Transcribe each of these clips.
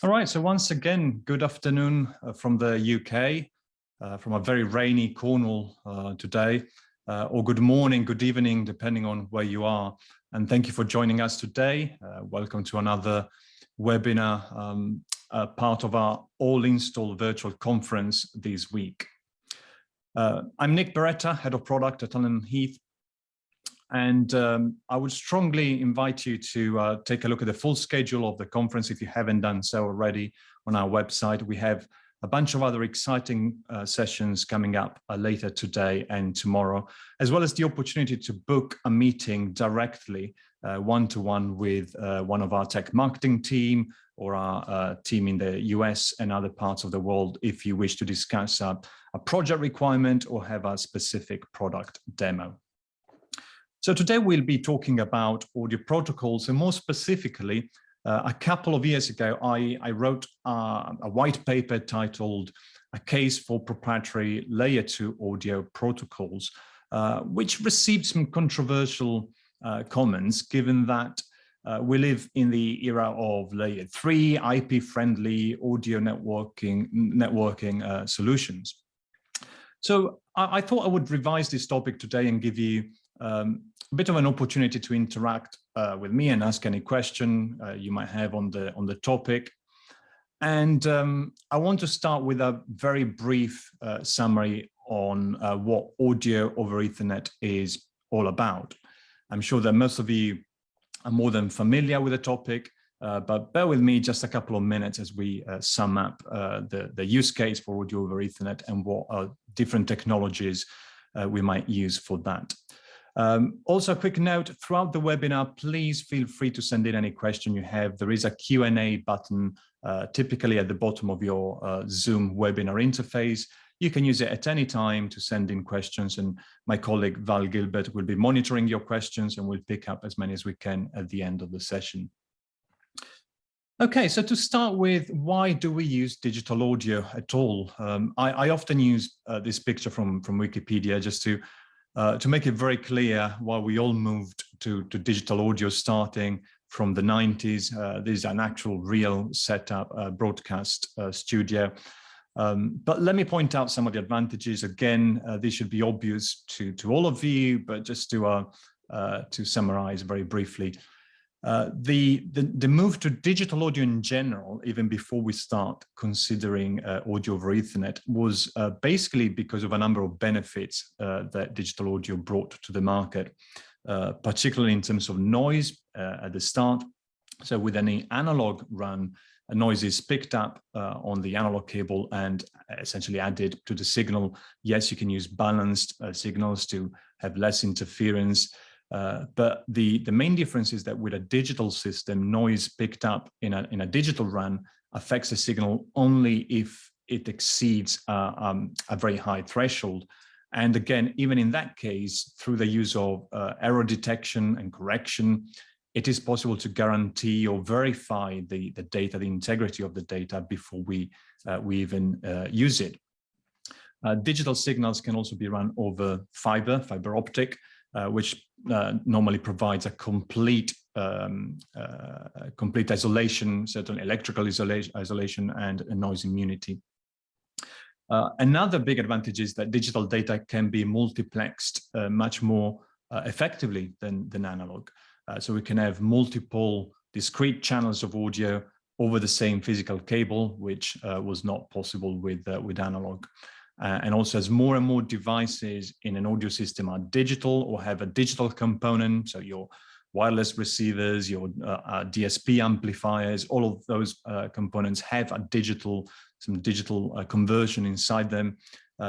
All right, so once again, good afternoon from the UK, from a very rainy Cornwall today, or good morning, good evening, depending on where you are. And thank you for joining us today. Welcome to another webinar, part of our all-install virtual conference this week. I'm Nick Beretta, Head of Product at Allen Heath. And I would strongly invite you to take a look at the full schedule of the conference if you haven't done so already on our website. We have a bunch of other exciting sessions coming up later today and tomorrow, as well as the opportunity to book a meeting directly one-to-one with one of our tech marketing team or our team in the US and other parts of the world if you wish to discuss a project requirement or have a specific product demo. So today we'll be talking about audio protocols, and more specifically, a couple of years ago, I wrote a white paper titled "A Case for Proprietary Layer 2 Audio Protocols," which received some controversial comments, given that we live in the era of Layer 3 IP-friendly audio networking solutions. So I thought I would revise this topic today and give you a bit of an opportunity to interact with me and ask any question you might have on the topic. And I want to start with a very brief summary on what audio over Ethernet is all about. I'm sure that most of you are more than familiar with the topic, but bear with me just a couple of minutes as we sum up the use case for audio over Ethernet and what different technologies we might use for that. Also, a quick note, throughout the webinar, please feel free to send in any question you have. There is a Q&A button typically at the bottom of your Zoom webinar interface. You can use it at any time to send in questions, and my colleague Val Gilbert will be monitoring your questions and we'll pick up as many as we can at the end of the session. Okay, so to start with, why do we use digital audio at all? I often use this picture from Wikipedia just to make it very clear why we all moved to digital audio starting from the 90s. This is an actual real setup, broadcast studio. But let me point out some of the advantages. Again, this should be obvious to all of you, but just to summarize very briefly. The move to digital audio in general, even before we start considering audio over Ethernet, was basically because of a number of benefits that digital audio brought to the market, particularly in terms of noise at the start. So with any analog run, a noise is picked up on the analog cable and essentially added to the signal. Yes, you can use balanced signals to have less interference. But the main difference is that with a digital system, noise picked up in a digital run affects the signal only if it exceeds a very high threshold. And again, even in that case, through the use of error detection and correction, it is possible to guarantee or verify the data, the integrity of the data before we even use it. Digital signals can also be run over fiber optic, which normally provides a complete isolation, certainly electrical isolation and noise immunity. Another big advantage is that digital data can be multiplexed much more effectively than analog. So we can have multiple discrete channels of audio over the same physical cable, which was not possible with analog. And also, as more and more devices in an audio system are digital or have a digital component, so your wireless receivers, your DSP amplifiers, all of those components have some digital conversion inside them.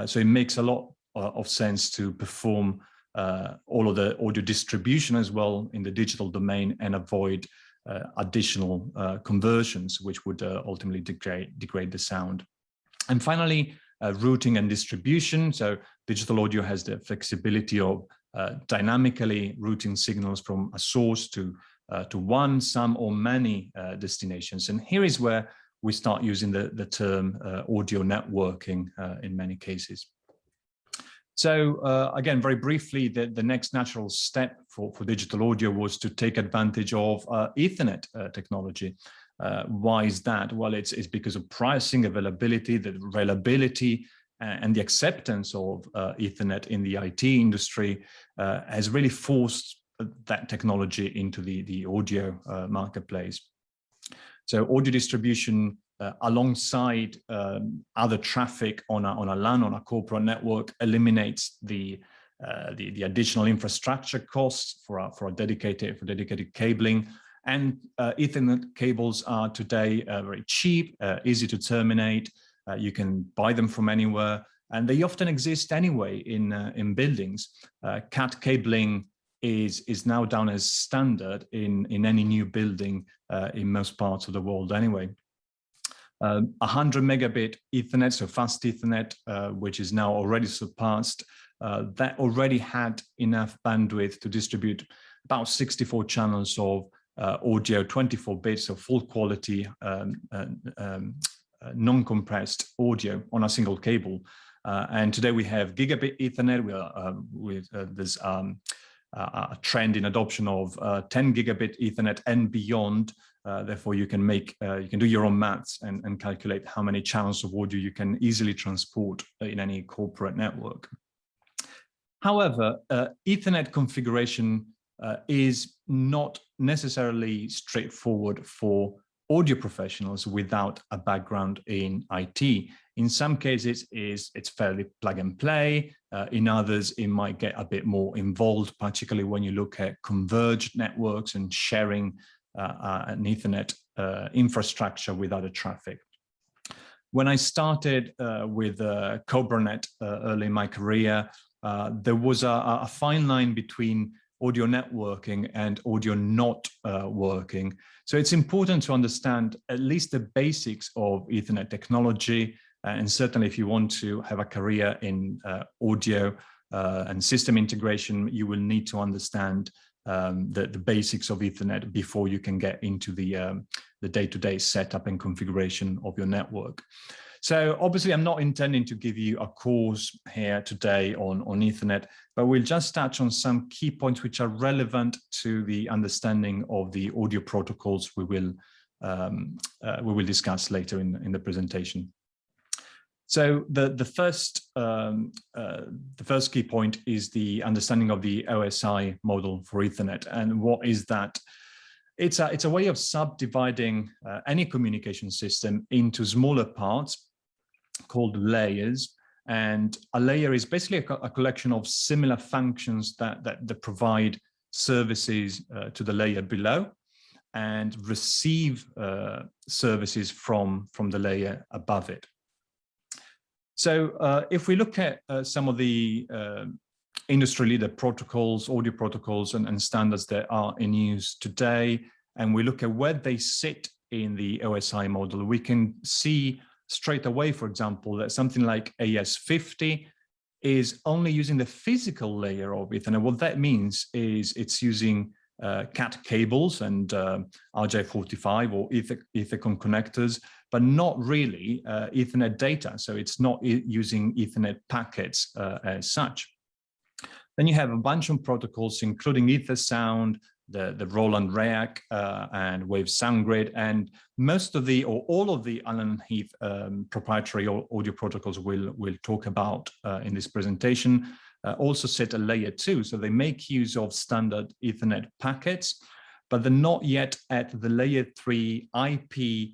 So it makes a lot of sense to perform all of the audio distribution as well in the digital domain and avoid additional conversions, which would ultimately degrade the sound. And finally, routing and distribution. So digital audio has the flexibility of dynamically routing signals from a source to one, some, or many destinations. And here is where we start using the term audio networking in many cases. So again, very briefly, the next natural step for digital audio was to take advantage of Ethernet technology. Why is that? Well, it's because of pricing, availability, the reliability, and the acceptance of Ethernet in the IT industry has really forced that technology into the audio marketplace. So audio distribution alongside other traffic on a LAN, on a corporate network, eliminates the additional infrastructure costs for dedicated cabling. And Ethernet cables are today very cheap, easy to terminate. You can buy them from anywhere, and they often exist anyway in buildings. Cat cabling is now done as standard in any new building in most parts of the world anyway. 100 megabit Ethernet, so fast Ethernet, which is now already surpassed, that already had enough bandwidth to distribute about 64 channels of audio, 24 bits of full quality, non-compressed audio on a single cable. And today we have gigabit Ethernet. There's a trend in adoption of 10 gigabit Ethernet and beyond. Therefore, you can do your own maths and calculate how many channels of audio you can easily transport in any corporate network. However, Ethernet configuration is not necessarily straightforward for audio professionals without a background in IT. In some cases, it's fairly plug and play. In others, it might get a bit more involved, particularly when you look at converged networks and sharing an Ethernet infrastructure with other traffic. When I started with CobraNet early in my career, there was a fine line between audio networking and audio not working. So it's important to understand at least the basics of Ethernet technology. And certainly if you want to have a career in audio and system integration, you will need to understand the basics of Ethernet before you can get into the day-to-day setup and configuration of your network. So obviously, I'm not intending to give you a course here today on Ethernet, but we'll just touch on some key points which are relevant to the understanding of the audio protocols we will discuss later in the presentation. So the first key point is the understanding of the OSI model for Ethernet. And what is that? It's a way of subdividing any communication system into smaller parts called layers. And a layer is basically a collection of similar functions that provide services to the layer below and receive services from the layer above it. So if we look at some of the industry leader protocols, audio protocols and standards that are in use today, and we look at where they sit in the OSI model, we can see straight away, for example, that something like AS50 is only using the physical layer of Ethernet. What that means is it's using Cat cables and RJ45 or Ethercon connectors, but not really Ethernet data. So it's not using Ethernet packets as such. Then you have a bunch of protocols, including EtherSound, the Roland REAC and Wave SoundGrid, and most of the, or all of the Allen Heath proprietary audio protocols we'll talk about in this presentation also sit a layer 2. So they make use of standard Ethernet packets, but they're not yet at the layer 3 IP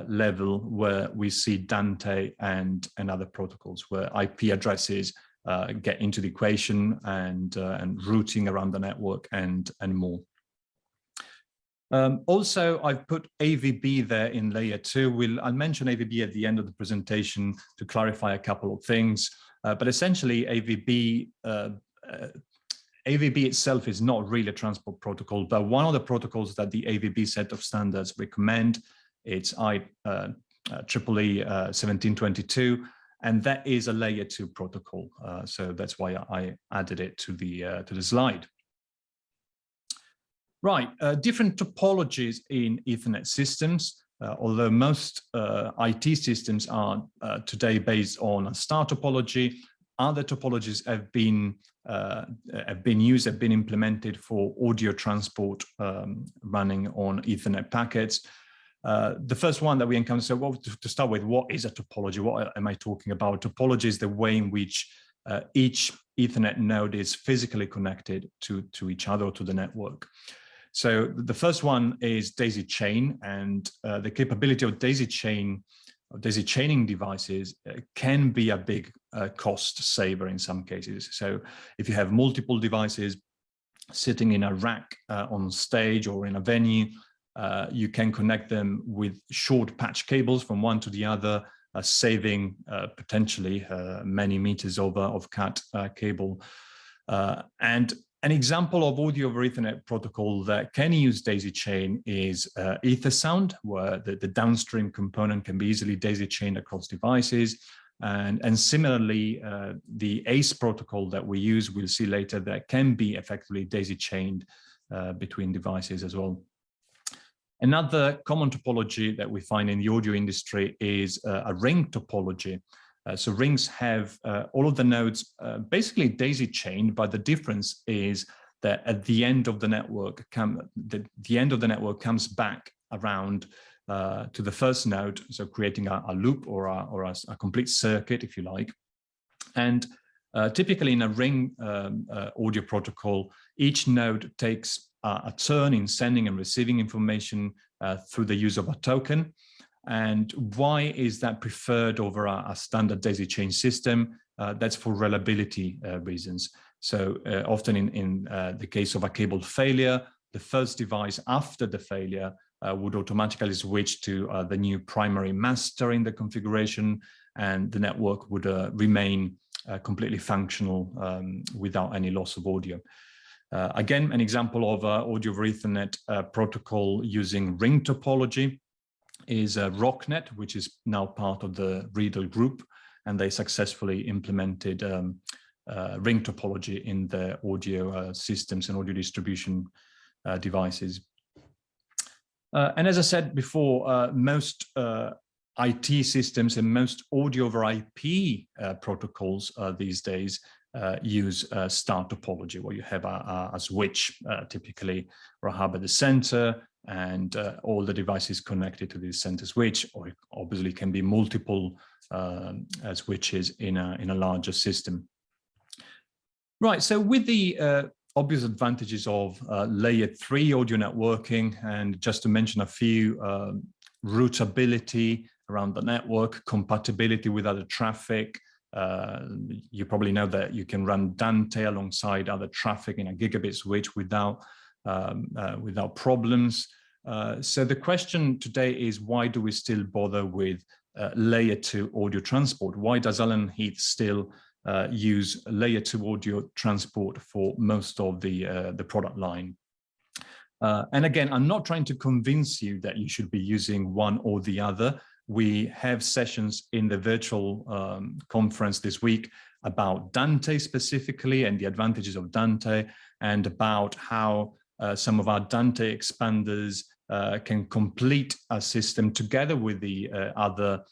level where we see Dante and other protocols where IP addresses get into the equation and routing around the network and more. Also, I've put AVB there in layer 2. I'll mention AVB at the end of the presentation to clarify a couple of things. But essentially, AVB itself is not really a transport protocol, but one of the protocols that the AVB set of standards recommend, it's IEEE 1722, and that is a layer 2 protocol. So that's why I added it to the slide. Right, different topologies in Ethernet systems, although most IT systems are today based on a star topology. Other topologies have been implemented for audio transport running on Ethernet packets. The first one that we encounter, so to start with, what is a topology? What am I talking about? Topology is the way in which each Ethernet node is physically connected to each other or to the network. So the first one is daisy chain, and the capability of daisy chaining devices can be a big cost saver in some cases. So if you have multiple devices sitting in a rack on stage or in a venue, you can connect them with short patch cables from one to the other, saving potentially many meters of CAT cable. And an example of audio over Ethernet protocol that can use daisy chain is EtherSound, where the downstream component can be easily daisy chained across devices. And similarly, the ACE protocol that we use, we'll see later, that can be effectively daisy chained between devices as well. Another common topology that we find in the audio industry is a ring topology. So rings have all of the nodes basically daisy chained, but the difference is that at the end of the network, the end of the network comes back around to the first node, so creating a loop or a complete circuit, if you like. And typically in a ring audio protocol, each node takes a turn in sending and receiving information through the use of a token. And why is that preferred over a standard daisy chain system? That's for reliability reasons. So often in the case of a cable failure, the first device after the failure would automatically switch to the new primary master in the configuration, and the network would remain completely functional without any loss of audio. Again, an example of audio over Ethernet protocol using ring topology is RockNet, which is now part of the Riedel group, and they successfully implemented ring topology in their audio systems and audio distribution devices. And as I said before, most IT systems and most audio over IP protocols these days use star topology, where you have a switch typically, or a hub at the center, and all the devices connected to this center switch, or it obviously can be multiple switches in a larger system. Right, so with the obvious advantages of layer 3 audio networking, and just to mention a few, routability around the network, compatibility with other traffic. You probably know that you can run Dante alongside other traffic in a gigabit switch without problems. So the question today is, why do we still bother with layer 2 audio transport? Why does Allen Heath still use layer 2 audio transport for most of the product line? And again, I'm not trying to convince you that you should be using one or the other. We have sessions in the virtual conference this week about Dante specifically and the advantages of Dante, and about how some of our Dante expanders can complete a system together with the other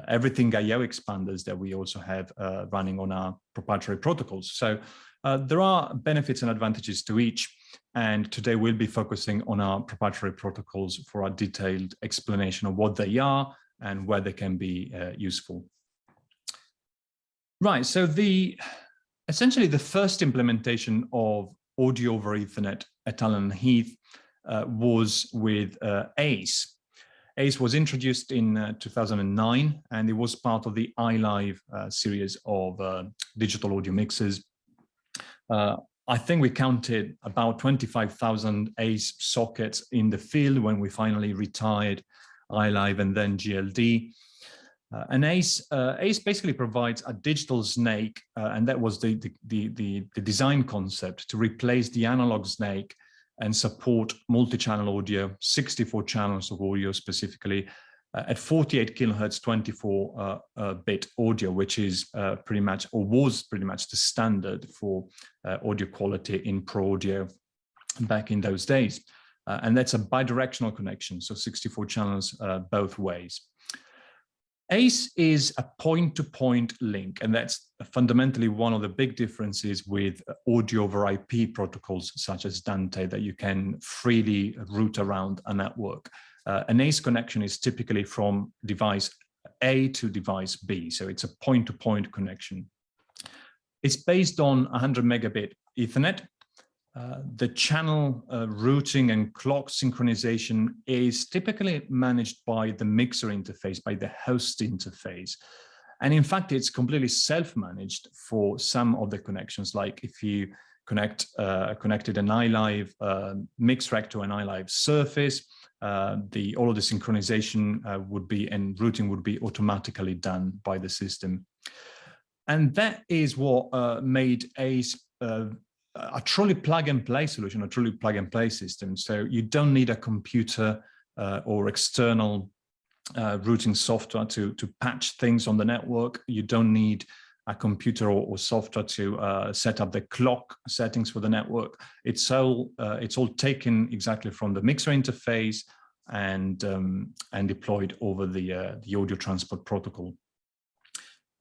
everything IO expanders that we also have running on our proprietary protocols. So there are benefits and advantages to each, and today we'll be focusing on our proprietary protocols for a detailed explanation of what they are and where they can be useful. Right, so essentially the first implementation of audio over Ethernet at Allen Heath was with ACE. ACE was introduced in 2009, and it was part of the iLive series of digital audio mixers. I think we counted about 25,000 ACE sockets in the field when we finally retired iLive and then GLD. And ACE basically provides a digital snake, and that was the design concept, to replace the analog snake and support multi-channel audio, 64 channels of audio specifically, at 48 kilohertz, 24-bit audio, which is pretty much, or was pretty much, the standard for audio quality in pro audio back in those days. And that's a bidirectional connection, so 64 channels both ways. ACE is a point-to-point link, and that's fundamentally one of the big differences with audio over IP protocols such as Dante, that you can freely route around a network. An ACE connection is typically from device A to device B, so it's a point-to-point connection. It's based on 100 megabit Ethernet. The channel routing and clock synchronization is typically managed by the mixer interface, by the host interface. And in fact, it's completely self-managed for some of the connections, like if you connected an iLive mix rack to an iLive surface, all of the synchronization would be and routing would be automatically done by the system. And that is what made ACE a truly plug-and-play solution, a truly plug-and-play system. So you don't need a computer or external routing software to patch things on the network. You don't need a computer or software to set up the clock settings for the network. It's all taken exactly from the mixer interface and deployed over the audio transport protocol.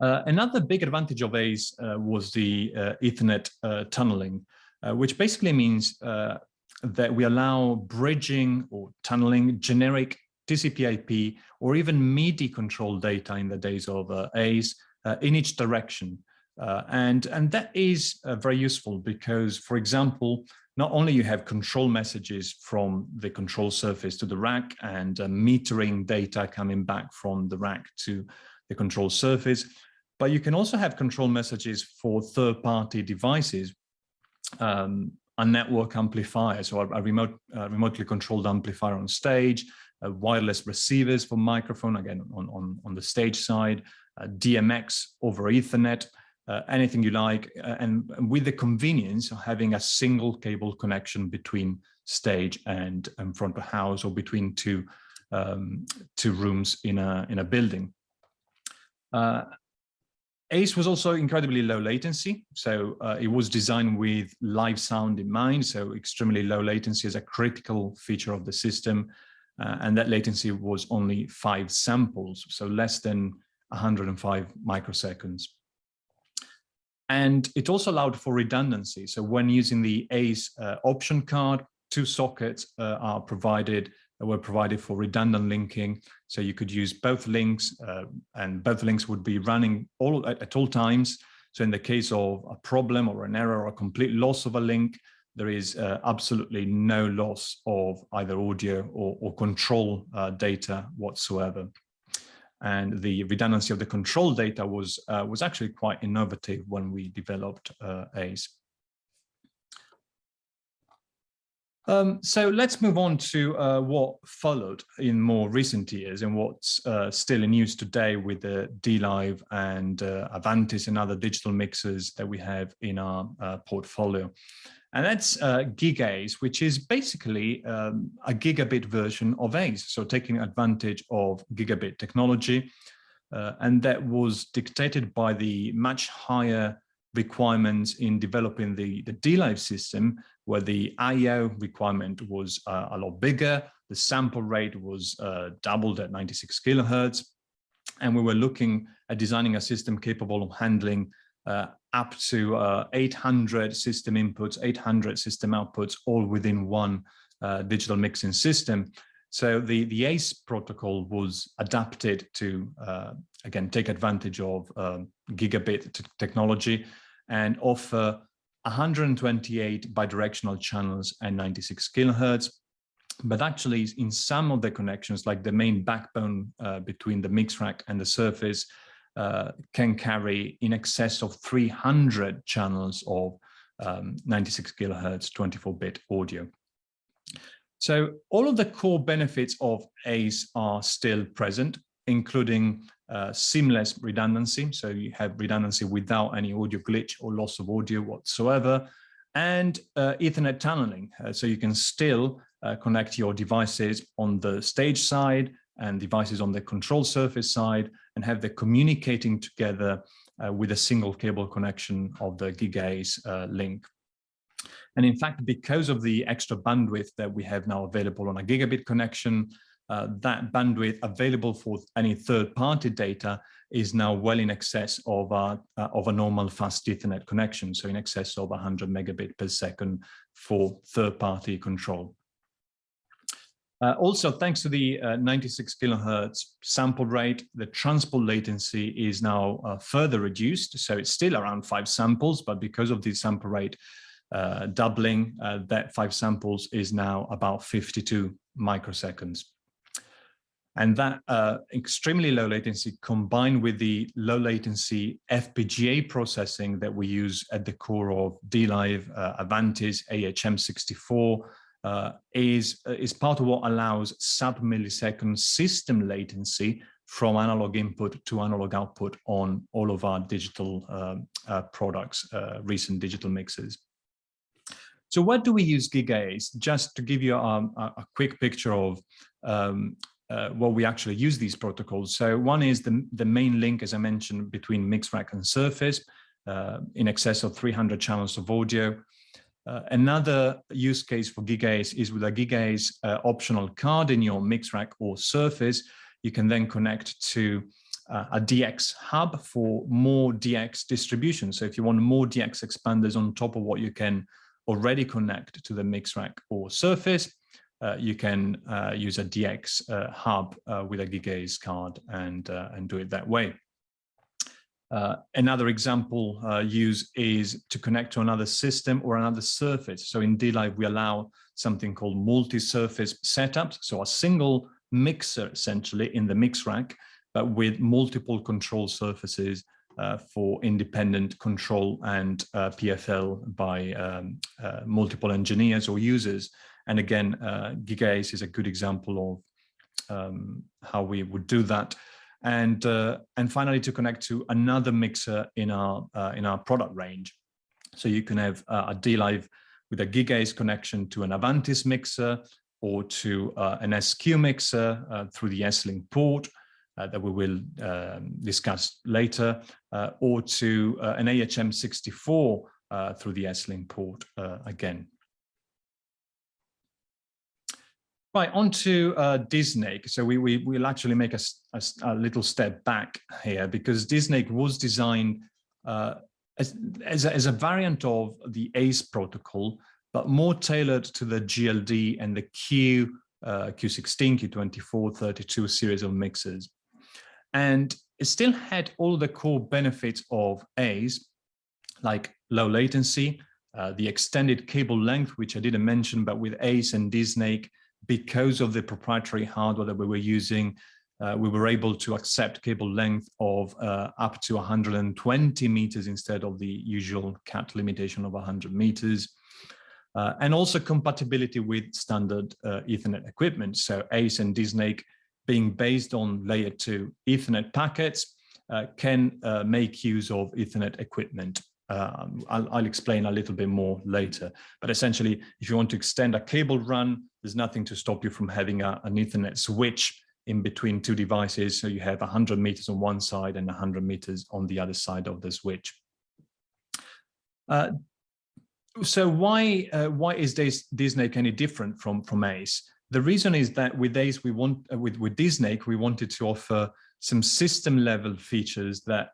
Another big advantage of ACE was the Ethernet tunneling, which basically means that we allow bridging or tunneling generic TCP/IP or even MIDI control data in the days of ACE in each direction. And that is very useful because, for example, not only you have control messages from the control surface to the rack and metering data coming back from the rack to the control surface, but you can also have control messages for third-party devices, a network amplifier, so a remotely controlled amplifier on stage, wireless receivers for microphone, again, on the stage side, DMX over Ethernet, anything you like, and with the convenience of having a single cable connection between stage and front of house or between two rooms in a building. ACE was also incredibly low latency, so it was designed with live sound in mind, so extremely low latency is a critical feature of the system, and that latency was only 5 samples, so less than 105 microseconds. And it also allowed for redundancy, so when using the ACE option card, 2 sockets were provided for redundant linking, so you could use both links, and both links would be running at all times. So in the case of a problem or an error or a complete loss of a link, there is absolutely no loss of either audio or control data whatsoever. And the redundancy of the control data was actually quite innovative when we developed ACE. So let's move on to what followed in more recent years and what's still in use today with the D-Live and Avantis and other digital mixers that we have in our portfolio. And that's gigaACE, which is basically a gigabit version of ACE, so taking advantage of gigabit technology. And that was dictated by the much higher requirements in developing the D-Live system, where the I/O requirement was a lot bigger, the sample rate was doubled at 96 kilohertz, and we were looking at designing a system capable of handling up to 800 system inputs, 800 system outputs, all within one digital mixing system. So the ACE protocol was adapted to, again, take advantage of gigabit technology and offer 128 bidirectional channels and 96 kilohertz. But actually, in some of the connections, like the main backbone between the mix rack and the surface, can carry in excess of 300 channels of 96 kilohertz 24-bit audio. So all of the core benefits of ACE are still present, including seamless redundancy. So you have redundancy without any audio glitch or loss of audio whatsoever, and Ethernet tunneling. So you can still connect your devices on the stage side and devices on the control surface side and have them communicating together with a single cable connection of the gigaACE link. And in fact, because of the extra bandwidth that we have now available on a gigabit connection, that bandwidth available for any third-party data is now well in excess of a normal fast Ethernet connection, so in excess of 100 megabit per second for third-party control. Also, thanks to the 96 kilohertz sample rate, the transport latency is now further reduced. So it's still around 5 samples, but because of the sample rate doubling, that 5 samples is now about 52 microseconds. And that extremely low latency combined with the low latency FPGA processing that we use at the core of DLive, Avantis, AHM64, is part of what allows sub-millisecond system latency from analog input to analog output on all of our digital products, recent digital mixers. So where do we use gigaACE? Just to give you a quick picture of what we actually use these protocols. So one is the main link, as I mentioned, between mix rack and surface, in excess of 300 channels of audio. Another use case for gigaACE is with a gigaACE optional card in your mix rack or surface. You can then connect to a DX hub for more DX distribution. So if you want more DX expanders on top of what you can already connect to the mix rack or surface, you can use a DX hub with a gigaACE card and do it that way. Another example use is to connect to another system or another surface. So in DLive, we allow something called multi-surface setups. So a single mixer essentially in the mix rack, but with multiple control surfaces for independent control and PFL by multiple engineers or users. And again, gigaACE is a good example of how we would do that. And finally, to connect to another mixer in our product range. So you can have a DLive with a gigaACE connection to an Avantis mixer or to an SQ mixer through the SLink port that we will discuss later, or to an AHM64 through the SLink port again. Right, on to DSnake. So we'll actually make a little step back here, because DSnake was designed as a variant of the ACE protocol, but more tailored to the GLD and the Q16, Q24, 32 series of mixers. And it still had all the core benefits of ACE, like low latency, the extended cable length, which I didn't mention, but with ACE and DSnake, because of the proprietary hardware that we were using, we were able to accept cable length of up to 120 meters instead of the usual CAT limitation of 100 meters. And also compatibility with standard Ethernet equipment. So ACE and DSnake, being based on layer 2 Ethernet packets, can make use of Ethernet equipment. I'll explain a little bit more later, but essentially, if you want to extend a cable run, there's nothing to stop you from having an Ethernet switch in between two devices. So you have 100 meters on one side and 100 meters on the other side of the switch. So why is DSnake any different from ACE? The reason is that with ACE, with DSnake, we wanted to offer some system level features that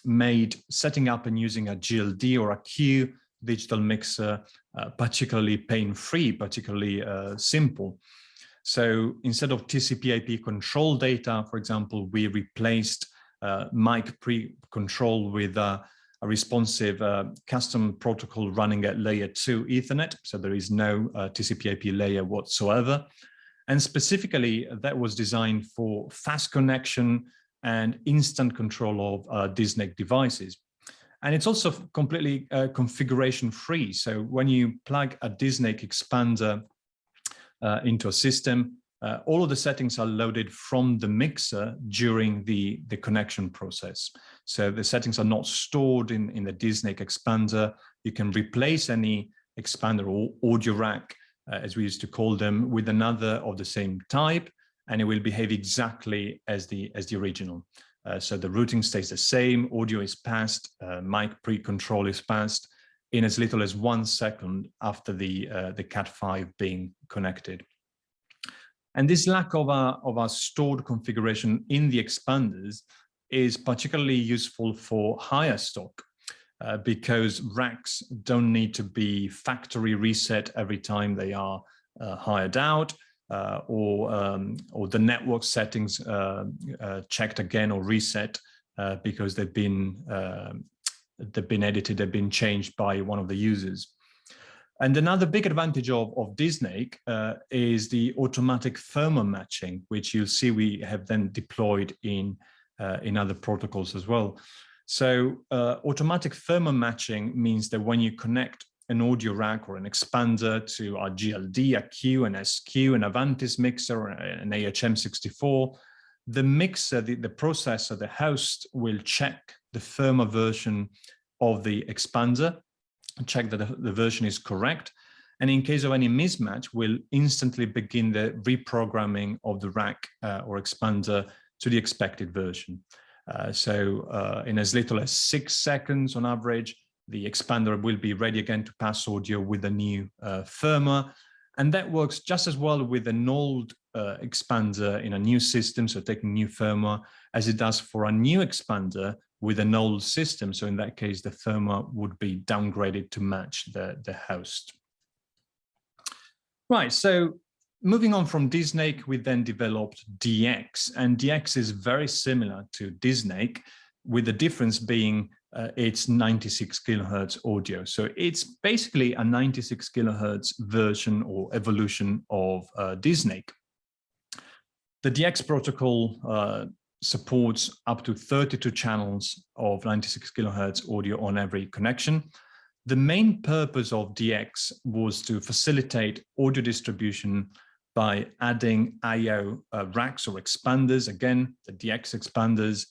made setting up and using a GLD or a Q digital mixer particularly pain-free, particularly simple. So instead of TCP/IP control data, for example, we replaced mic pre-control with a responsive custom protocol running at layer 2 Ethernet. So there is no TCP/IP layer whatsoever. And specifically, that was designed for fast connection and instant control of DSnake devices. And it's also completely configuration free. So when you plug a DSnake expander into a system, all of the settings are loaded from the mixer during the connection process. So the settings are not stored in the DSnake expander. You can replace any expander or audio rack, as we used to call them, with another of the same type, and it will behave exactly as the original. So the routing stays the same, audio is passed, mic pre-control is passed in as little as 1 second after the Cat5 being connected. And this lack of a stored configuration in the expanders is particularly useful for higher stock because racks don't need to be factory reset every time they are hired out. or the network settings checked again or reset because they've been edited, they've been changed by one of the users. And another big advantage of DSnake is the automatic firmware matching, which you'll see we have then deployed in other protocols as well. So automatic firmware matching means that when you connect an audio rack or an expander to a GLD, a Q, an SQ, an Avantis mixer, or an AHM64, the mixer, the processor, the host will check the firmware version of the expander, check that the version is correct, and in case of any mismatch, will instantly begin the reprogramming of the rack or expander to the expected version. So in as little as 6 seconds on average, the expander will be ready again to pass audio with the new firmware. And that works just as well with an old expander in a new system, so taking new firmware, as it does for a new expander with an old system. So in that case, the firmware would be downgraded to match the host. Right, so moving on from DSnake, we then developed DX, and DX is very similar to DSnake, with the difference being it's 96 kilohertz audio. So it's basically a 96 kilohertz version or evolution of DSnake. The DX protocol supports up to 32 channels of 96 kilohertz audio on every connection. The main purpose of DX was to facilitate audio distribution by adding I/O racks or expanders, again, the DX expanders,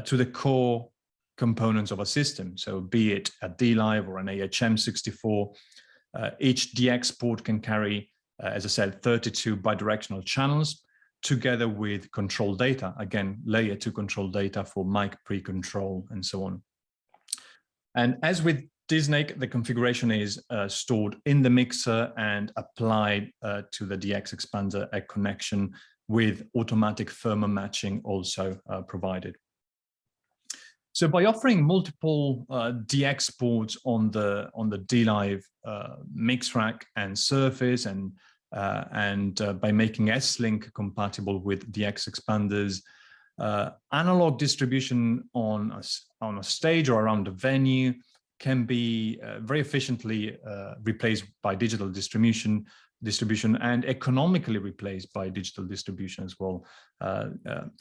to the core components of a system. So be it a D-Live or an AHM64, each DX port can carry, as I said, 32 bidirectional channels together with control data, again, layer 2 control data for mic pre-control and so on. And as with DSnake, the configuration is stored in the mixer and applied to the DX expander at connection, with automatic firmware matching also provided. So by offering multiple DX ports on the D-Live mix rack and surface, and by making SLink compatible with DX expanders, analog distribution on a stage or around a venue can be very efficiently replaced by digital distribution and economically replaced by digital distribution as well.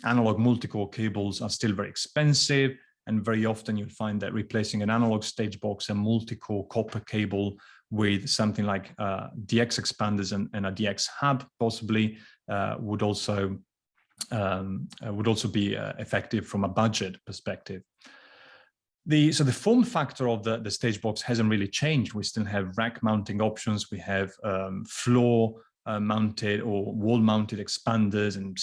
Analog multi-core cables are still very expensive, and very often you'll find that replacing an analog stage box and multi-core copper cable with something like DX expanders and a DX hub possibly would also be effective from a budget perspective. So the form factor of the stage box hasn't really changed. We still have rack mounting options. We have floor mounted or wall mounted expanders and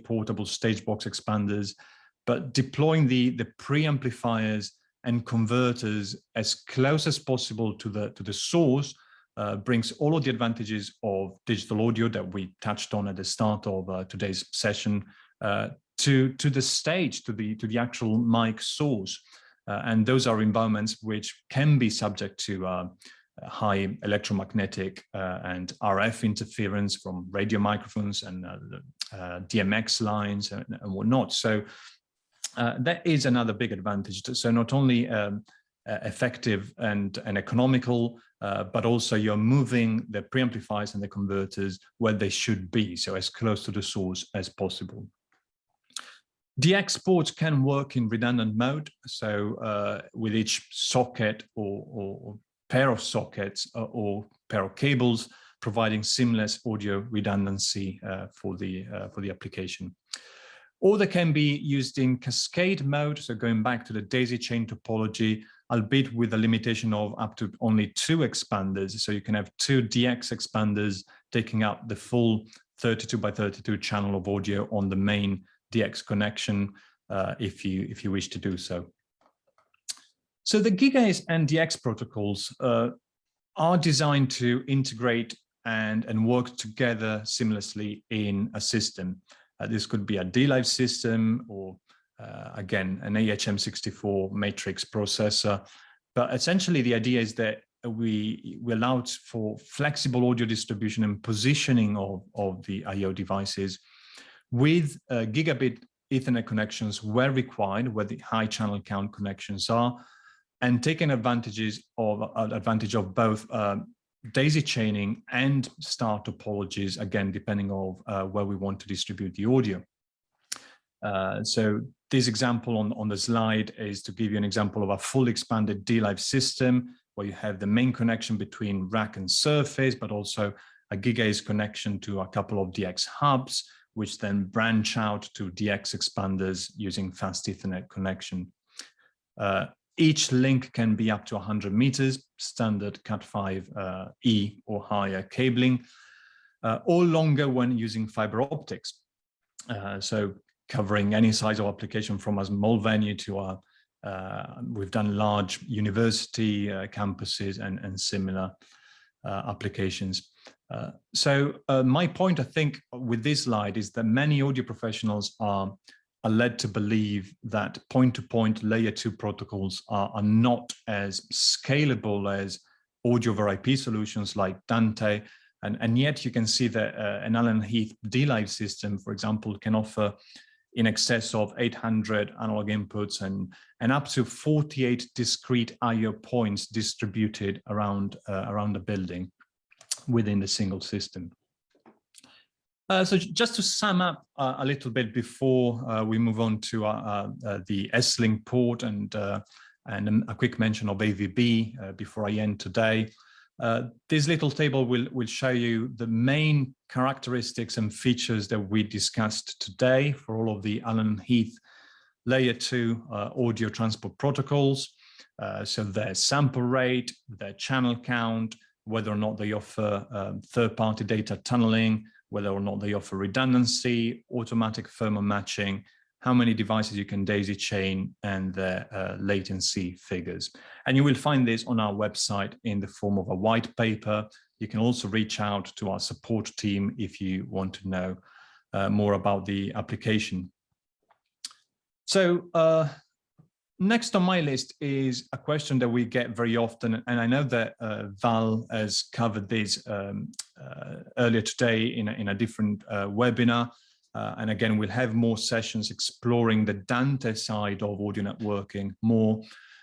portable stage box expanders. But deploying the preamplifiers and converters as close as possible to the source brings all of the advantages of digital audio that we touched on at the start of today's session to the stage, to the actual mic source. And those are environments which can be subject to high electromagnetic and RF interference from radio microphones and DMX lines and whatnot. So that is another big advantage. So not only effective and economical, but also you're moving the preamplifiers and the converters where they should be, so as close to the source as possible. DX ports can work in redundant mode, so with each socket or pair of sockets or pair of cables, providing seamless audio redundancy for the application. Or they can be used in cascade mode, so going back to the daisy chain topology, albeit with a limitation of up to only 2 expanders. So you can have 2 DX expanders taking up the full 32 by 32 channel of audio on the main DX connection, if you wish to do so. So the GigaACE and DX protocols are designed to integrate and work together seamlessly in a system. This could be a D-Live system or, again, an AHM64 matrix processor. But essentially, the idea is that we allowed for flexible audio distribution and positioning of the I/O devices with gigabit Ethernet connections where required, where the high channel count connections are, and taking advantage of both daisy chaining and star topologies, again, depending on where we want to distribute the audio. So this example on the slide is to give you an example of a full expanded D-Live system where you have the main connection between rack and surface, but also a gigaACE connection to a couple of DX hubs, which then branch out to DX expanders using fast Ethernet connection. Each link can be up to 100 meters, standard Cat5e or higher cabling, or longer when using fiber optics. So covering any size of application from a small venue to we've done large university campuses and similar applications. So my point, I think, with this slide is that many audio professionals are led to believe that point-to-point layer 2 protocols are not as scalable as audio over IP solutions like Dante. And yet you can see that an Allen Heath D-Live system, for example, can offer in excess of 800 analog inputs and up to 48 discrete I/O points distributed around the building within the single system. So just to sum up a little bit before we move on to the SLink port and a quick mention of AVB before I end today. This little table will show you the main characteristics and features that we discussed today for all of the Allen Heath layer 2 audio transport protocols. So their sample rate, their channel count, whether or not they offer third-party data tunneling, whether or not they offer redundancy, automatic firmware matching, how many devices you can daisy chain, and their latency figures. And you will find this on our website in the form of a white paper. You can also reach out to our support team if you want to know more about the application. So next on my list is a question that we get very often, and I know that Val has covered this earlier today in a different webinar. And again, we'll have more sessions exploring the Dante side of audio networking more.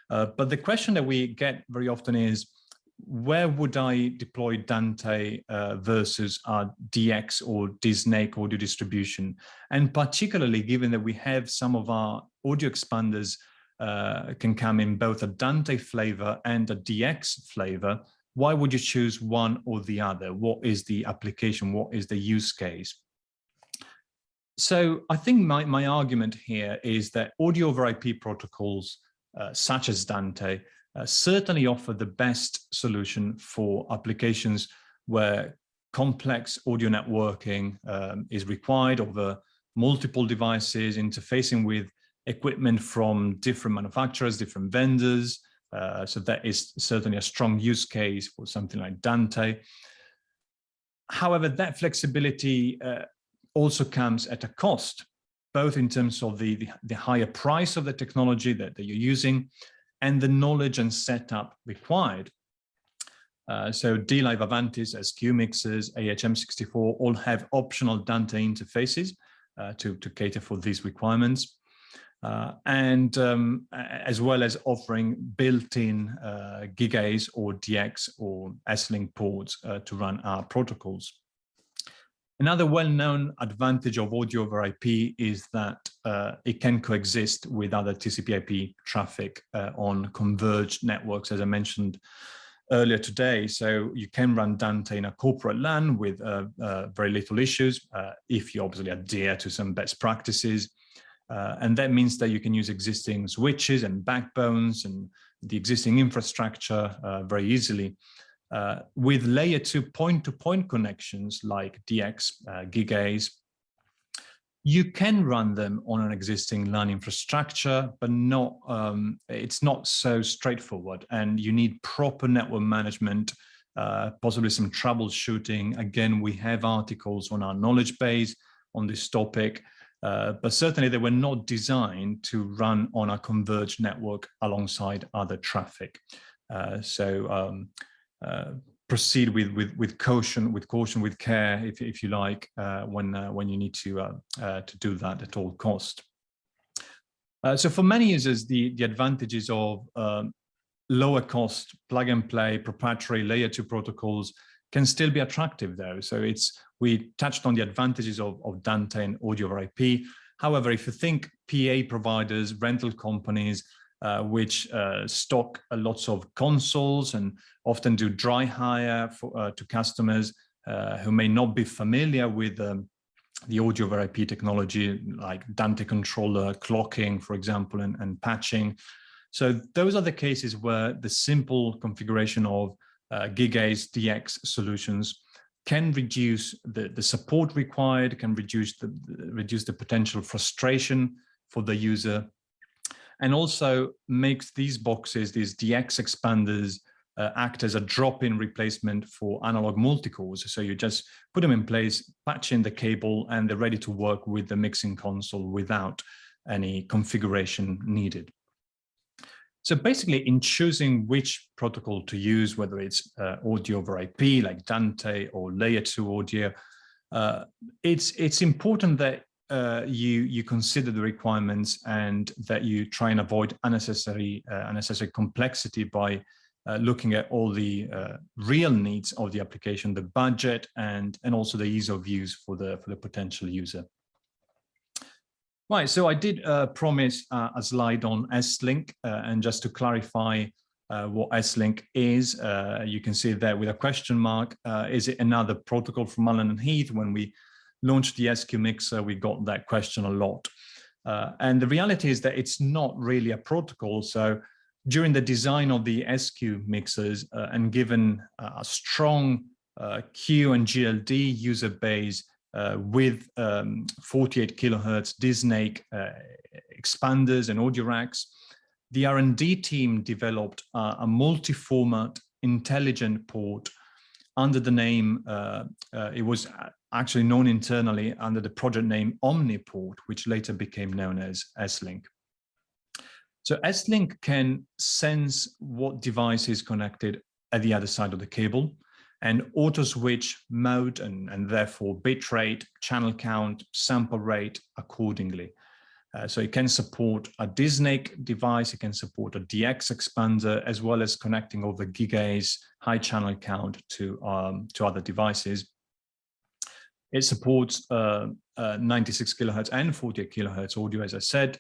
But the question that we get very often is, where would I deploy Dante versus DX or DSNAKE audio distribution? And particularly given that we have some of our audio expanders can come in both a Dante flavor and a DX flavor, why would you choose one or the other? What is the application? What is the use case? So I think my argument here is that audio over IP protocols such as Dante certainly offer the best solution for applications where complex audio networking is required over multiple devices, interfacing with equipment from different manufacturers, different vendors. So that is certainly a strong use case for something like Dante. However, that flexibility also comes at a cost, both in terms of the higher price of the technology that you're using and the knowledge and setup required. So D-Live Avantis, SQ mixers, AHM64 all have optional Dante interfaces to cater for these requirements. And as well as offering built-in gigaACE or DX or SLink ports to run our protocols. Another well-known advantage of audio over IP is that it can coexist with other TCP/IP traffic on converged networks, as I mentioned earlier today. So you can run Dante in a corporate LAN with very little issues if you obviously adhere to some best practices. And that means that you can use existing switches and backbones and the existing infrastructure very easily. With layer 2 point-to-point connections like DX, gigaACE, you can run them on an existing LAN infrastructure, but not it's not so straightforward, and you need proper network management, possibly some troubleshooting. Again, we have articles on our knowledge base on this topic, but certainly they were not designed to run on a converged network alongside other traffic. proceed with caution, with care, if you like, when you need to do that at all cost. So for many users, the advantages of lower cost plug and play proprietary layer 2 protocols can still be attractive though. So we touched on the advantages of Dante and audio over IP. However, if you think PA providers, rental companies, which stock lots of consoles and often do dry hire to customers who may not be familiar with the audio over IP technology, like Dante controller, clocking, for example, and patching. So those are the cases where the simple configuration of gigaACE DX solutions can reduce the support required, can reduce the potential frustration for the user, and also makes these boxes, these DX expanders, act as a drop-in replacement for analog multicores. So you just put them in place, patch in the cable, and they're ready to work with the mixing console without any configuration needed. So basically, in choosing which protocol to use, whether it's audio over IP like Dante or layer 2 audio, it's important that you consider the requirements and that you try and avoid unnecessary complexity by looking at all the real needs of the application, the budget, and also the ease of use for the potential user. Right, so I did promise a slide on SLink, and just to clarify what SLink is, you can see there with a question mark. Is it another protocol from Allen & Heath? When we launched the SQ mixer, we got that question a lot. And the reality is that it's not really a protocol. So during the design of the SQ mixers, and given a strong Q and GLD user base, with 48 kilohertz DisNake expanders and audio racks, the R&D team developed a multi-format intelligent port under the name, it was actually known internally under the project name Omniport, which later became known as SLink. So SLink can sense what device is connected at the other side of the cable, and auto-switch mode and therefore bit rate, channel count, sample rate accordingly. So it can support a DisNake device, it can support a DX expander, as well as connecting over gigaACE high channel count to other devices. It supports 96 kilohertz and 48 kilohertz audio, as I said.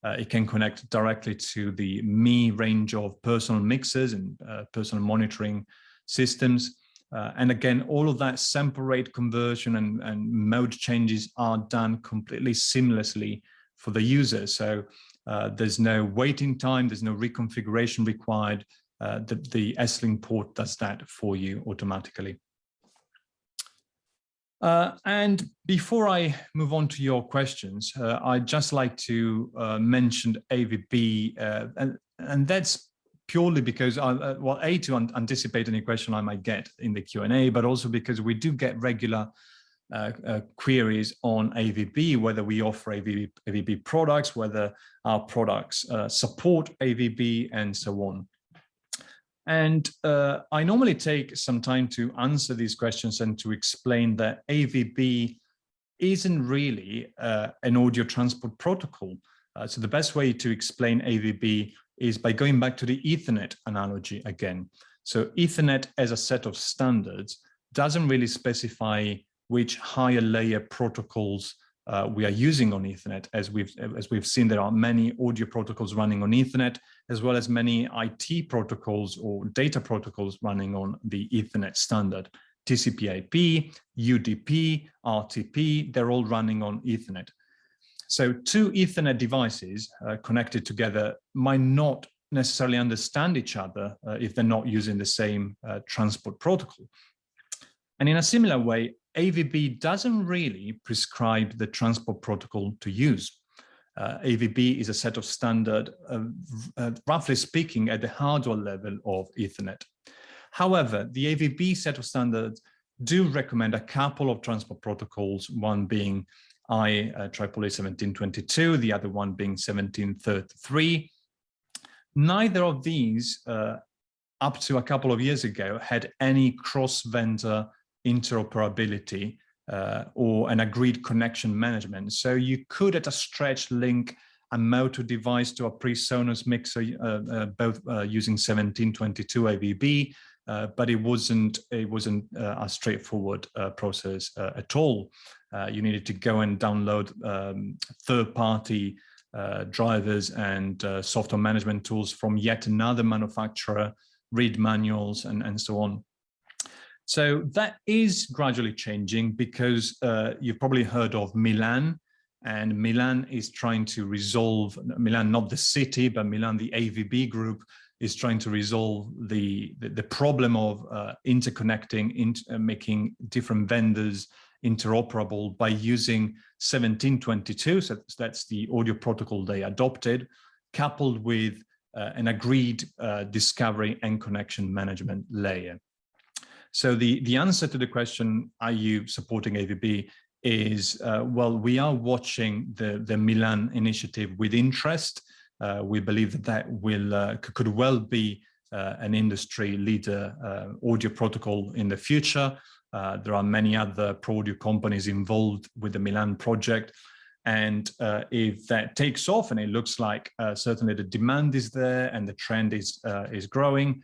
It can connect directly to the ME range of personal mixers and personal monitoring systems. And again, all of that sample rate conversion and mode changes are done completely seamlessly for the user. So there's no waiting time, there's no reconfiguration required. The SLink port does that for you automatically. And before I move on to your questions, I'd just like to mention AVB, and that's purely because, well, A, to anticipate any question I might get in the Q&A, but also because we do get regular queries on AVB, whether we offer AVB products, whether our products support AVB, and so on. And I normally take some time to answer these questions and to explain that AVB isn't really an audio transport protocol. So the best way to explain AVB is by going back to the Ethernet analogy again. So Ethernet as a set of standards doesn't really specify which higher layer protocols we are using on Ethernet. As we've seen, there are many audio protocols running on Ethernet, as well as many IT protocols or data protocols running on the Ethernet standard. TCP/IP, UDP, RTP, they're all running on Ethernet. So two Ethernet devices connected together might not necessarily understand each other if they're not using the same transport protocol. And in a similar way, AVB doesn't really prescribe the transport protocol to use. AVB is a set of standard, roughly speaking, at the hardware level of Ethernet. However, the AVB set of standards do recommend a couple of transport protocols, one being IEEE 1722, the other one being 1733. Neither of these up to a couple of years ago, had any cross-vendor interoperability or an agreed connection management. So you could, at a stretch, link a motor device to a PreSonus mixer, both using 1722 AVB, but it wasn't a straightforward process at all. You needed to go and download third-party drivers and software management tools from yet another manufacturer, read manuals, and so on. So that is gradually changing because you've probably heard of Milan, and Milan is trying to resolve, Milan, not the city, but Milan, the AVB group, is trying to resolve the problem of interconnecting, making different vendors interoperable by using 1722, so that's the audio protocol they adopted, coupled with an agreed discovery and connection management layer. So the answer to the question, are you supporting AVB, is, well, we are watching the Milan initiative with interest. We believe that that will could well be an industry leader audio protocol in the future. There are many other pro audio companies involved with the Milan project. And if that takes off, and it looks like certainly the demand is there and the trend is growing,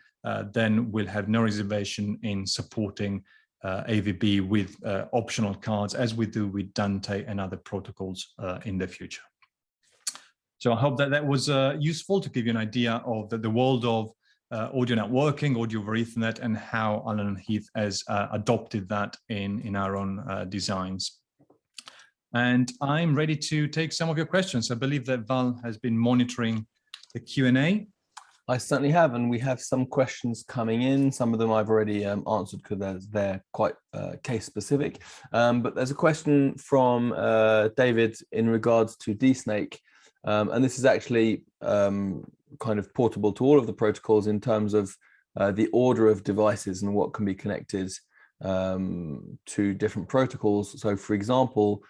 then we'll have no reservation in supporting AVB with optional cards, as we do with Dante and other protocols in the future. So I hope that that was useful to give you an idea of the world of audio networking, audio over Ethernet, and how Alan and Heath has adopted that in our own designs. And I'm ready to take some of your questions. I believe that Val has been monitoring the Q&A. I certainly have, and we have some questions coming in. Some of them I've already answered because they're quite case specific. But there's a question from David in regards to DSnake, and this is actually kind of portable to all of the protocols in terms of the order of devices and what can be connected to different protocols. So, for example,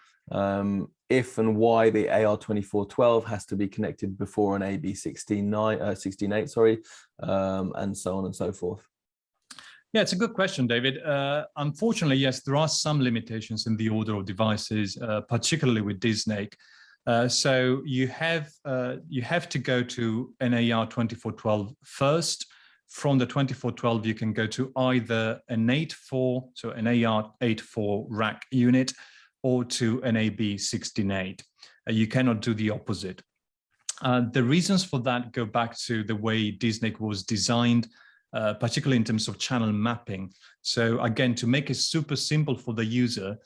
if and why the AR2412 has to be connected before an AB168, sorry, and so on and so forth. Yeah, it's a good question, David. Unfortunately, yes, there are some limitations in the order of devices, particularly with DSnake. So you have to go to an AR2412 first. From the 2412, you can go to either an 8.4, so an AR84 rack unit, or to an AB168. You cannot do the opposite. The reasons for that go back to the way DSnake was designed, particularly in terms of channel mapping. So again, to make it super simple for the user,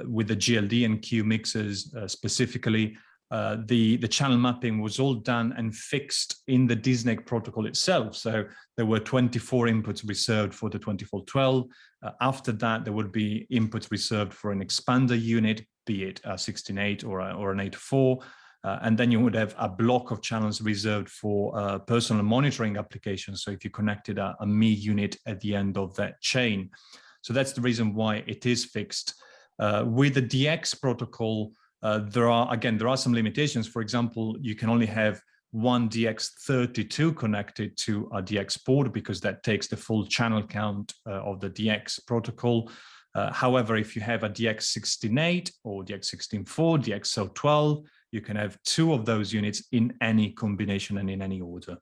with the GLD and Q mixers specifically, the channel mapping was all done and fixed in the DSnake protocol itself. So there were 24 inputs reserved for the 2412. After that, there would be inputs reserved for an expander unit, be it a 16.8 or an 8.4. And then you would have a block of channels reserved for personal monitoring applications. So if you connected a ME unit at the end of that chain. So that's the reason why it is fixed. With the DX protocol, there are some limitations. For example, you can only have one DX32 connected to a DX port because that takes the full channel count of the DX protocol. However, if you have a DX16.8 or DX16.4, DX012, you can have two of those units in any combination and in any order.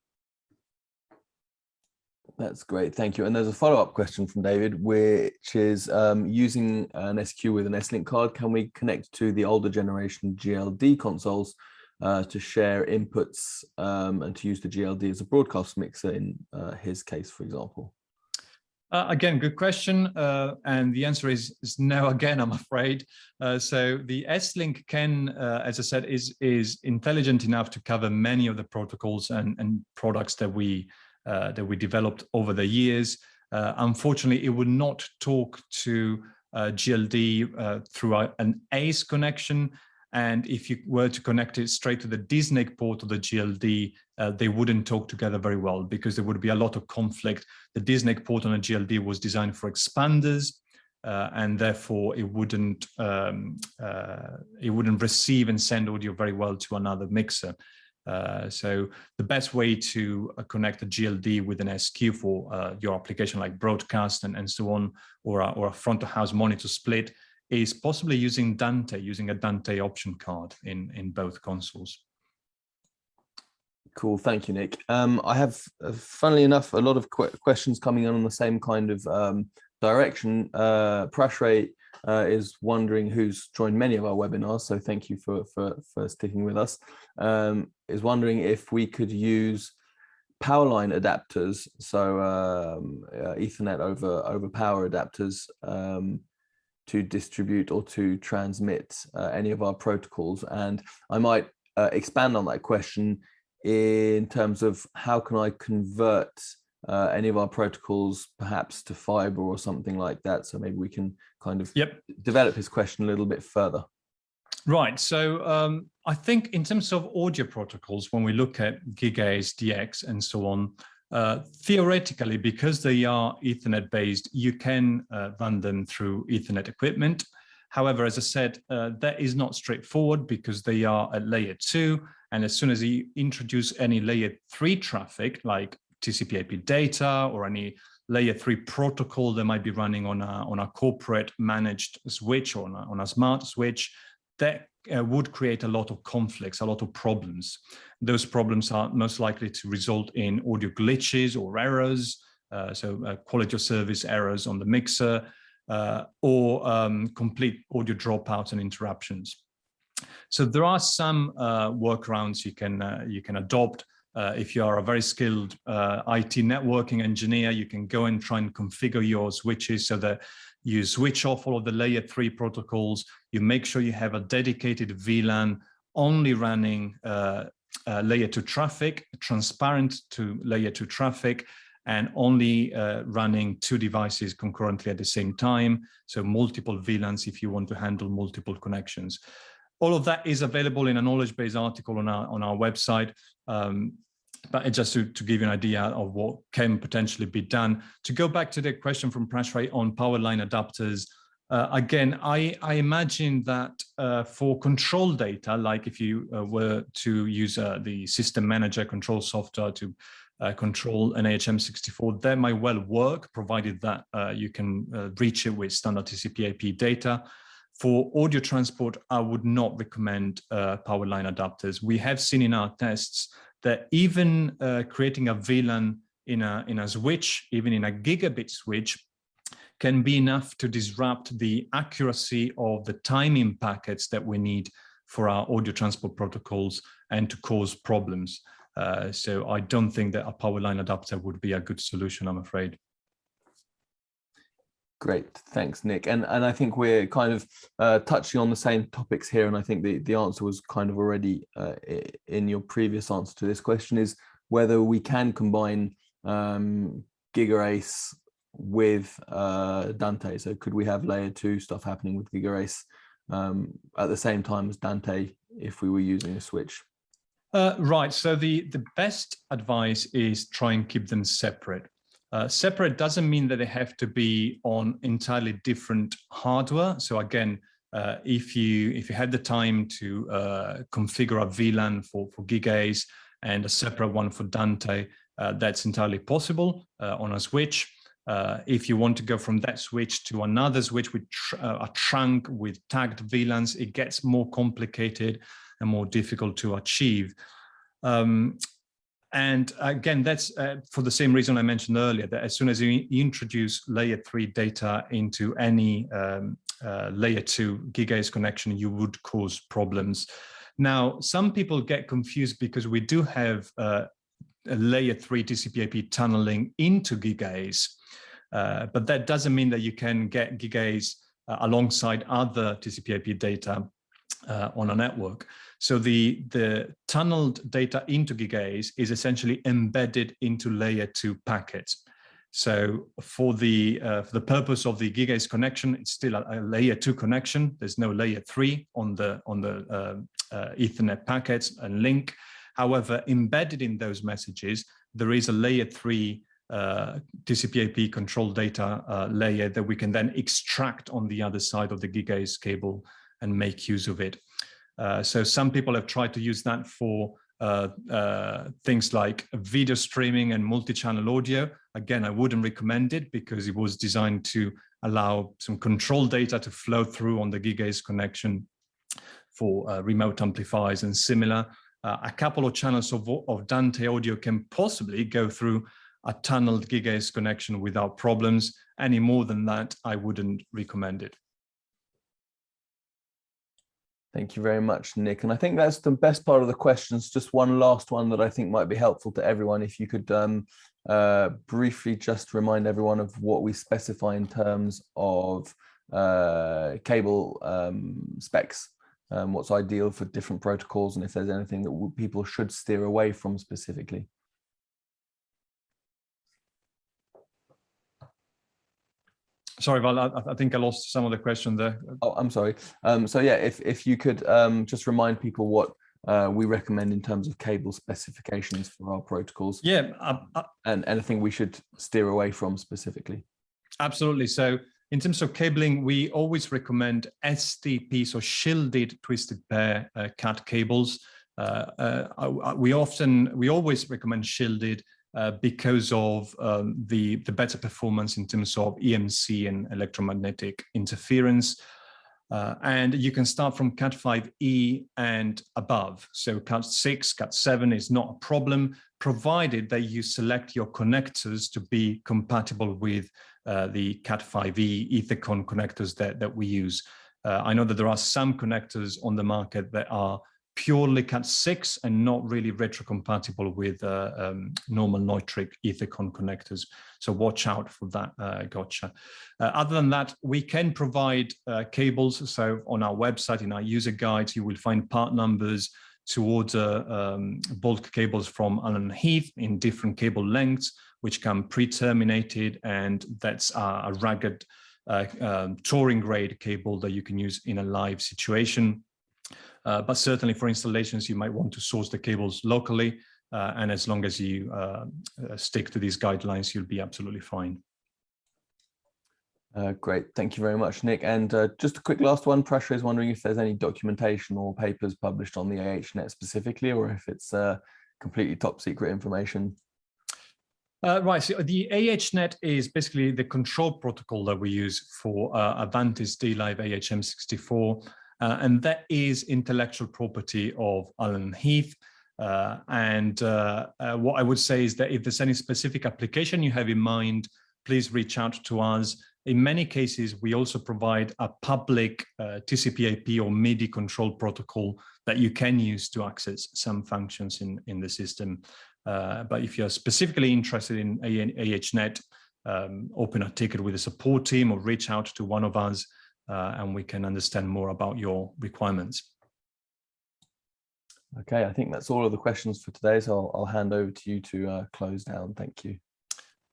That's great, thank you. And there's a follow-up question from David, which is using an SQ with an SLink card, can we connect to the older generation GLD consoles to share inputs and to use the GLD as a broadcast mixer in his case, for example? Again, good question. And the answer is no, again, I'm afraid. So the SLink can, as I said, is intelligent enough to cover many of the protocols and products that we developed over the years. Unfortunately, it would not talk to GLD through an ACE connection. And if you were to connect it straight to the DSnake port of the GLD, they wouldn't talk together very well because there would be a lot of conflict. The DSnake port on a GLD was designed for expanders, and therefore it wouldn't receive and send audio very well to another mixer. So the best way to connect a GLD with an SQ for your application like broadcast and so on, or a front of house monitor split, is possibly using Dante, using a Dante option card in both consoles. Cool, thank you, Nick. I have, funnily enough, a lot of questions coming in on the same kind of direction. Proprietary is wondering, who's joined many of our webinars, so thank you for sticking with us. Is wondering if we could use power line adapters, so Ethernet over power adapters, to distribute or to transmit any of our protocols. And I might expand on that question in terms of how can I convert any of our protocols perhaps to fiber or something like that. So maybe we can kind of develop his question a little bit further. Right. So I think in terms of audio protocols, when we look at GigaACE, DX, and so on, theoretically, because they are Ethernet based, you can run them through Ethernet equipment. However, as I said, that is not straightforward because they are at layer 2. And as soon as you introduce any layer 3 traffic, like TCP/IP data or any layer 3 protocol that might be running on a corporate managed switch or on a smart switch, that would create a lot of conflicts, a lot of problems. Those problems are most likely to result in audio glitches or errors, so quality of service errors on the mixer, or complete audio dropouts and interruptions. So there are some workarounds you can adopt. If you are a very skilled IT networking engineer, you can go and try and configure your switches so that you switch off all of the layer 3 protocols. You make sure you have a dedicated VLAN only running layer 2 traffic, transparent to layer 2 traffic, and only running 2 devices concurrently at the same time. So multiple VLANs if you want to handle multiple connections. All of that is available in a knowledge base article on our website. But just to give you an idea of what can potentially be done. To go back to the question from Proprietary on power line adapters, again, I imagine that for control data, like if you were to use the system manager control software to control an AHM64, that might well work, provided that you can reach it with standard TCP/IP data. For audio transport, I would not recommend power line adapters. We have seen in our tests that even creating a VLAN in a switch, even in a gigabit switch, can be enough to disrupt the accuracy of the timing packets that we need for our audio transport protocols and to cause problems. So I don't think that a power line adapter would be a good solution, I'm afraid. Great, thanks, Nick. And I think we're kind of touching on the same topics here, and I think the answer was kind of already in your previous answer to this question, is whether we can combine gigaACE with Dante. So could we have layer 2 stuff happening with gigaACE at the same time as Dante if we were using a switch? Right, so the best advice is try and keep them separate. Separate doesn't mean that they have to be on entirely different hardware. So again, if you had the time to configure a VLAN for gigaACE and a separate one for Dante, that's entirely possible on a switch. If you want to go from that switch to another switch with a trunk with tagged VLANs, it gets more complicated and more difficult to achieve. And again, that's for the same reason I mentioned earlier, that as soon as you introduce layer 3 data into any layer 2 gigaACE connection, you would cause problems. Now, some people get confused because we do have a layer 3 TCP/IP tunneling into gigaACE, but that doesn't mean that you can get gigaACE alongside other TCP/IP data on a network. So the tunneled data into gigaACE is essentially embedded into layer 2 packets. So for the purpose of the gigaACE connection, it's still a layer 2 connection. There's no layer 3 on the Ethernet packets and link. However, embedded in those messages, there is a layer 3 TCP/IP control data layer that we can then extract on the other side of the gigaACE cable and make use of it. So some people have tried to use that for things like video streaming and multi-channel audio. Again, I wouldn't recommend it because it was designed to allow some control data to flow through on the gigaACE connection for remote amplifiers and similar. A couple of channels of Dante audio can possibly go through a tunneled gigaACE connection without problems. Any more than that, I wouldn't recommend it. Thank you very much, Nick. And I think that's the best part of the questions. Just one last one that I think might be helpful to everyone. If you could briefly just remind everyone of what we specify in terms of cable specs, what's ideal for different protocols, and if there's anything that people should steer away from specifically. Sorry, Val, I think I lost some of the question there. Oh, I'm sorry. So yeah, if you could just remind people what we recommend in terms of cable specifications for our protocols. Yeah. And anything we should steer away from specifically. Absolutely. So in terms of cabling, we always recommend STP, so shielded twisted pair cat cables. We always recommend shielded because of the better performance in terms of EMC and electromagnetic interference. And you can start from Cat 5e and above. So Cat 6, Cat 7 is not a problem, provided that you select your connectors to be compatible with the Cat 5e Ethercon connectors that we use. I know that there are some connectors on the market that are purely Cat 6 and not really retrocompatible with normal Neutrik Ethercon connectors. So watch out for that, gotcha. Other than that, we can provide cables. So on our website, in our user guides, you will find part numbers to order bulk cables from Allen Heath in different cable lengths, which come pre-terminated, and that's a rugged touring grade cable that you can use in a live situation. But certainly for installations, you might want to source the cables locally. And as long as you stick to these guidelines, you'll be absolutely fine. Great. Thank you very much, Nick. And just a quick last one. Pressure is wondering if there's any documentation or papers published on the AHNet specifically, or if it's completely top secret information. Right, so the AHNet is basically the control protocol that we use for Avantis D-Live AHM64. And that is intellectual property of Allen Heath. What I would say is that if there's any specific application you have in mind, please reach out to us. In many cases, we also provide a public TCP/IP or MIDI control protocol that you can use to access some functions in the system. But if you're specifically interested in AHNet, open a ticket with a support team or reach out to one of us. And we can understand more about your requirements. Okay, I think that's all of the questions for today. So I'll hand over to you to close down. Thank you.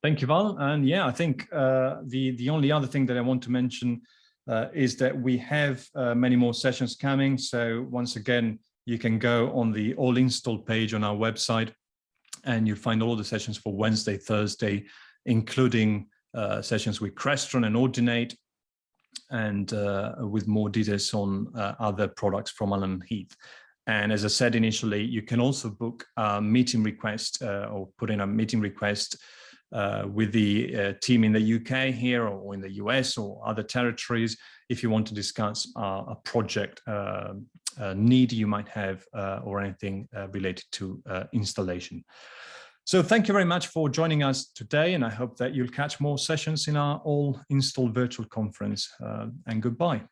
Thank you, Val. And yeah, I think the only other thing that I want to mention is that we have many more sessions coming. So once again, you can go on the all install page on our website and you'll find all the sessions for Wednesday, Thursday, including sessions with Crestron and Ordinate, and with more details on other products from Allen Heath. And as I said initially, you can also book a meeting request or put in a meeting request with the team in the UK here or in the US or other territories if you want to discuss a project need you might have or anything related to installation. So thank you very much for joining us today, and I hope that you'll catch more sessions in our all install virtual conference, and goodbye.